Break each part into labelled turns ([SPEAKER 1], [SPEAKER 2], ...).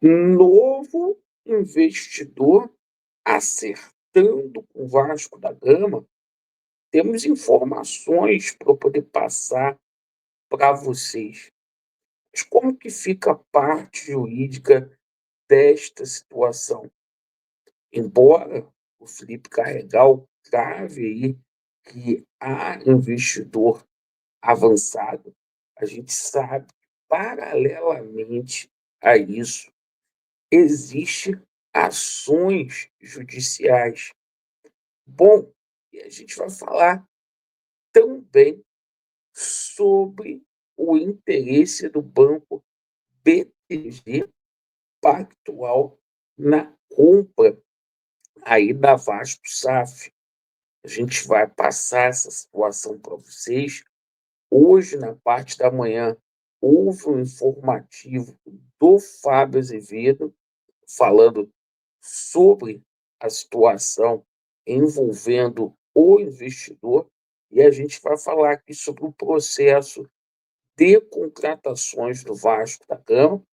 [SPEAKER 1] Novo investidor acertando com o Vasco da Gama. Temos informações para poder passar para vocês. Mas como que fica a parte jurídica desta situação? Embora o Felipe Carregal crave aí que há investidor avançado, a gente sabe que, paralelamente a isso, existe ações judiciais. Bom, e a gente vai falar também sobre o interesse do banco BTG Pactual na compra aí da Vasco SAF. A gente vai passar essa situação para vocês. Hoje, na parte da manhã, houve um informativo do Fábio Azevedo falando sobre a situação envolvendo o investidor, e a gente vai falar aqui sobre o processo de contratações do Vasco da Gama.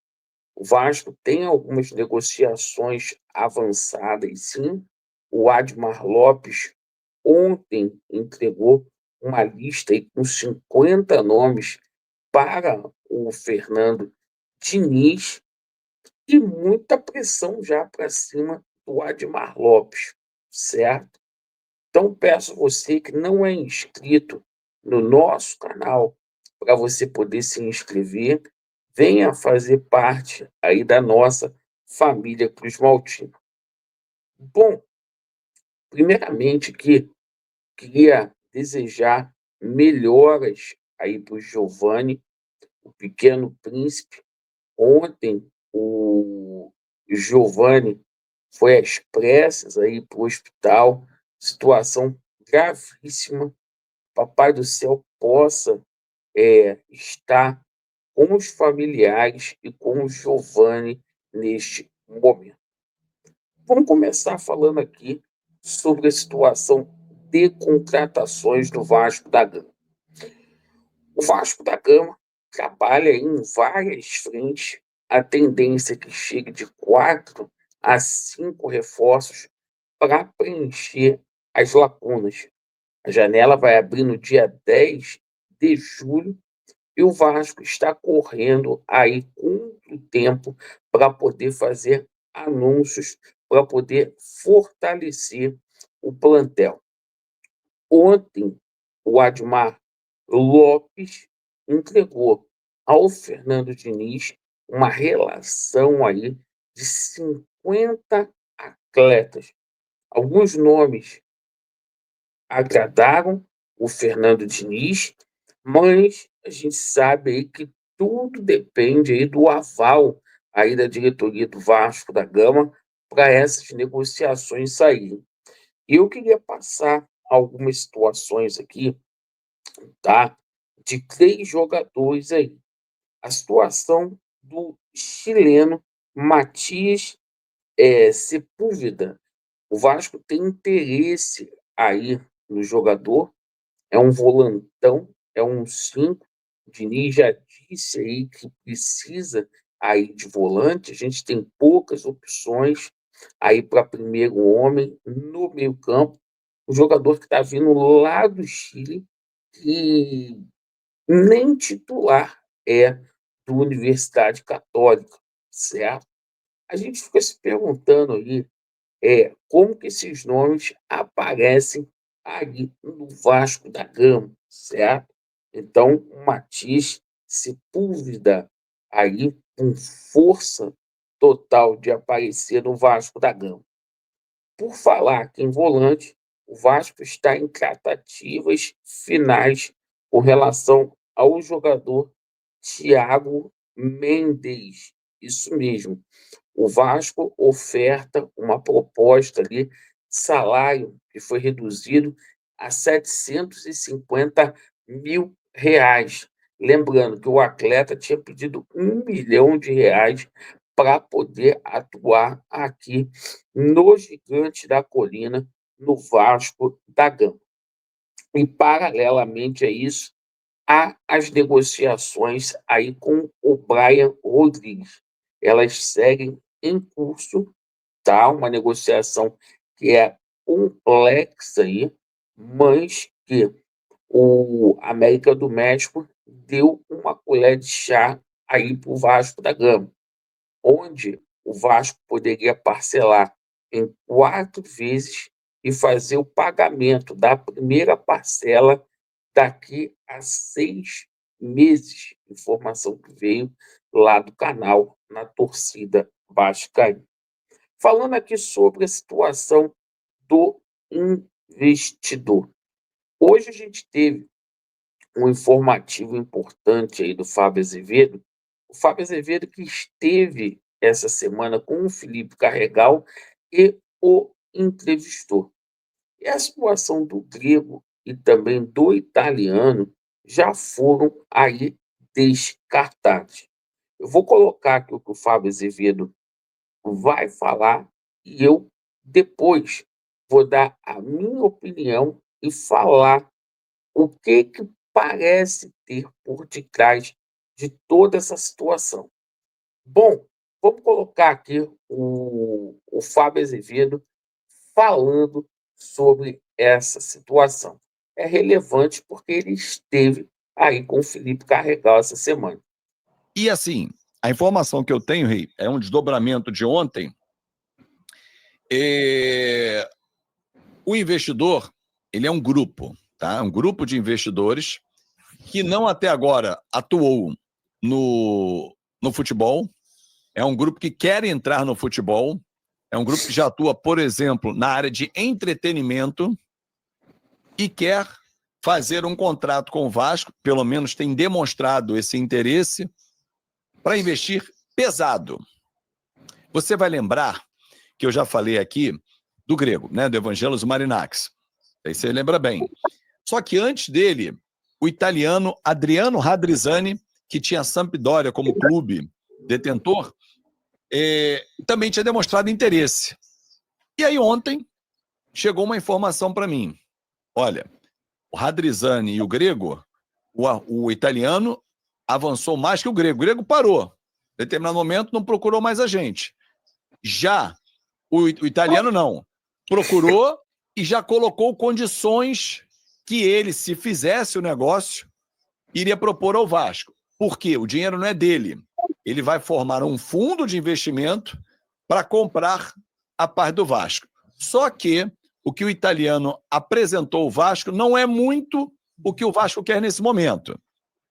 [SPEAKER 1] O Vasco tem algumas negociações avançadas, sim. O Admar Lopes ontem entregou uma lista aí com 50 nomes para o Fernando Diniz, e muita pressão já para cima do Admar Lopes, certo? Então peço a você que não é inscrito no nosso canal, para você poder se inscrever, venha fazer parte aí da nossa família Cruz Maltina. Bom, primeiramente que queria desejar melhoras aí para o Giovani, o Pequeno Príncipe. Ontem o Giovani foi às pressas aí para o hospital, situação gravíssima. Papai do céu possa estar com os familiares e com o Giovani neste momento. Vamos começar falando aqui sobre a situação de contratações do Vasco da Gama. O Vasco da Gama trabalha em várias frentes. A tendência é que chegue de 4 a 5 reforços para preencher as lacunas. A janela vai abrir no dia 10 de julho e o Vasco está correndo aí com o tempo para poder fazer anúncios, para poder fortalecer o plantel. Ontem, o Admar Lopes entregou ao Fernando Diniz uma relação aí de 50 atletas. Alguns nomes agradaram o Fernando Diniz, mas a gente sabe aí que tudo depende aí do aval aí da diretoria do Vasco da Gama para essas negociações saírem. E eu queria passar algumas situações aqui, tá? De 3 jogadores aí. A situação do chileno Matias Sepúlveda. O Vasco tem interesse aí no jogador, é um volantão, é um 5. O Diniz já disse aí que precisa aí de volante. A gente tem poucas opções aí para primeiro homem no meio-campo. O jogador que está vindo lá do Chile, que nem titular é do Universidade Católica, certo? A gente fica se perguntando aí como que esses nomes aparecem ali no Vasco da Gama, certo? Então, o Matias Sepúlveda aí com força total de aparecer no Vasco da Gama. Por falar aqui em volante, o Vasco está em tratativas finais com relação ao jogador Thiago Mendes. Isso mesmo. O Vasco oferta uma proposta ali, de salário que foi reduzido a R$ 750.000. Lembrando que o atleta tinha pedido R$ 1 milhão para poder atuar aqui no Gigante da Colina, no Vasco da Gama. E, paralelamente a isso, há as negociações aí com o Brian Rodrigues. elas seguem em curso, tá? Uma negociação que é complexa aí, mas que o América do México deu uma colher de chá aí para o Vasco da Gama, onde o Vasco poderia parcelar em 4 vezes e fazer o pagamento da primeira parcela daqui a 6 meses. Informação que veio lá do canal na torcida vascaína. Falando aqui sobre a situação do investidor. Hoje a gente teve um informativo importante aí do Fábio Azevedo. O Fábio Azevedo que esteve essa semana com o Felipe Carregal e o entrevistou. E a situação do grego e também do italiano já foram aí descartados. Eu vou colocar aqui o que o Fábio Azevedo vai falar e eu depois vou dar a minha opinião e falar o que parece ter por detrás de toda essa situação. Bom, vamos colocar aqui o Fábio Azevedo falando sobre essa situação. É relevante porque ele esteve aí com o Felipe Carregal essa semana.
[SPEAKER 2] E assim, a informação que eu tenho, Rei, é um desdobramento de ontem. O investidor, ele é um grupo, tá? Um grupo de investidores que não até agora atuou no futebol. É um grupo que quer entrar no futebol. É um grupo que já atua, por exemplo, na área de entretenimento e quer fazer um contrato com o Vasco, pelo menos tem demonstrado esse interesse, para investir pesado. Você vai lembrar que eu já falei aqui do grego, né, do Evangelos Marinakis. Aí você lembra bem. Só que antes dele, o italiano Adriano Radrizzani, que tinha a Sampdoria como clube detentor, também tinha demonstrado interesse. E aí ontem chegou uma informação para mim. Olha, o Radrizzani e o grego, o italiano avançou mais que o grego. O grego parou. Em determinado momento não procurou mais a gente. Já o italiano não. Procurou e já colocou condições que ele, se fizesse o negócio, iria propor ao Vasco. Por quê? O dinheiro não é dele. Ele vai formar um fundo de investimento para comprar a parte do Vasco. Só que o que o italiano apresentou ao Vasco não é muito o que o Vasco quer nesse momento.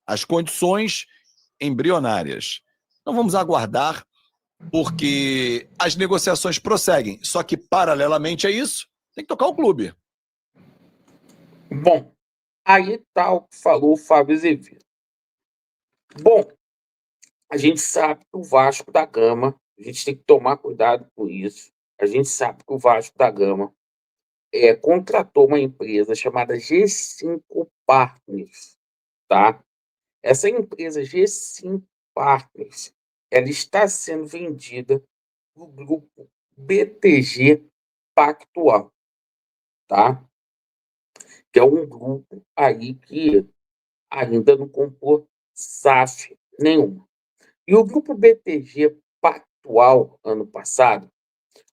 [SPEAKER 2] As condições embrionárias. Então vamos aguardar, porque as negociações prosseguem. Só que, paralelamente a isso, tem que tocar o clube.
[SPEAKER 1] Bom, aí está o que falou o Fábio Azevedo. Bom, a gente sabe que o Vasco da Gama, a gente tem que tomar cuidado com isso. A gente sabe que o Vasco da Gama contratou uma empresa chamada G5 Partners, tá? Essa empresa G5 Partners, ela está sendo vendida no grupo BTG Pactual, tá? Que é um grupo aí que ainda não comprou SAF nenhuma. E o grupo BTG Pactual, ano passado,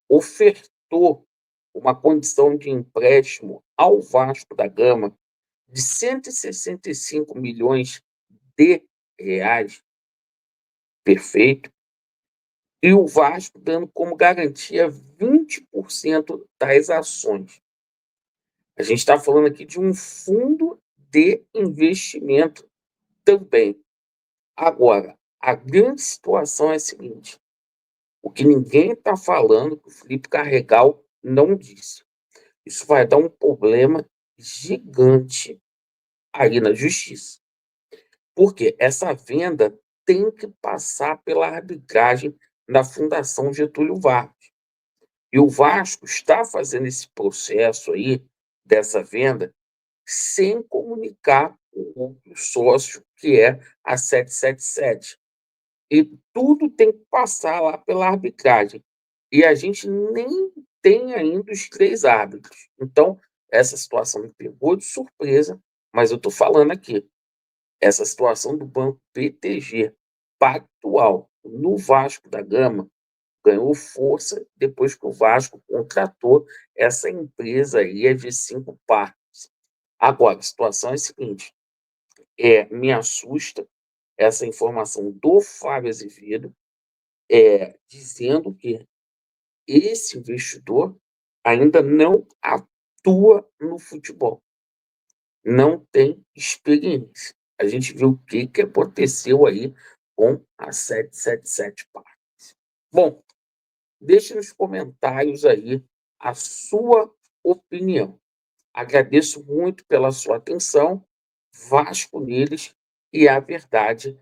[SPEAKER 1] ofertou uma condição de empréstimo ao Vasco da Gama de 165 milhões de reais, perfeito, e o Vasco dando como garantia 20% das ações. A gente está falando aqui de um fundo de investimento também. Agora, a grande situação é a seguinte: o que ninguém está falando, que o Felipe Carregal não disse. Isso vai dar um problema gigante aí na justiça. Porque essa venda tem que passar pela arbitragem da Fundação Getúlio Vargas. E o Vasco está fazendo esse processo aí, dessa venda, sem comunicar o outro sócio, que é a 777. E tudo tem que passar lá pela arbitragem. E a gente nem tem ainda os 3 árbitros. Então, essa situação me pegou de surpresa, mas eu estou falando aqui, essa situação do Banco BTG Pactual no Vasco da Gama ganhou força depois que o Vasco contratou essa empresa aí, a G5 Parques. Agora, a situação é a seguinte: me assusta essa informação do Fábio Azevedo, dizendo que esse investidor ainda não atua no futebol, não tem experiência. A gente viu o que aconteceu aí com a 777 Parques. Bom, deixe nos comentários aí a sua opinião. Agradeço muito pela sua atenção. Vasco neles e a verdade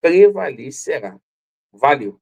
[SPEAKER 1] prevalecerá. Valeu!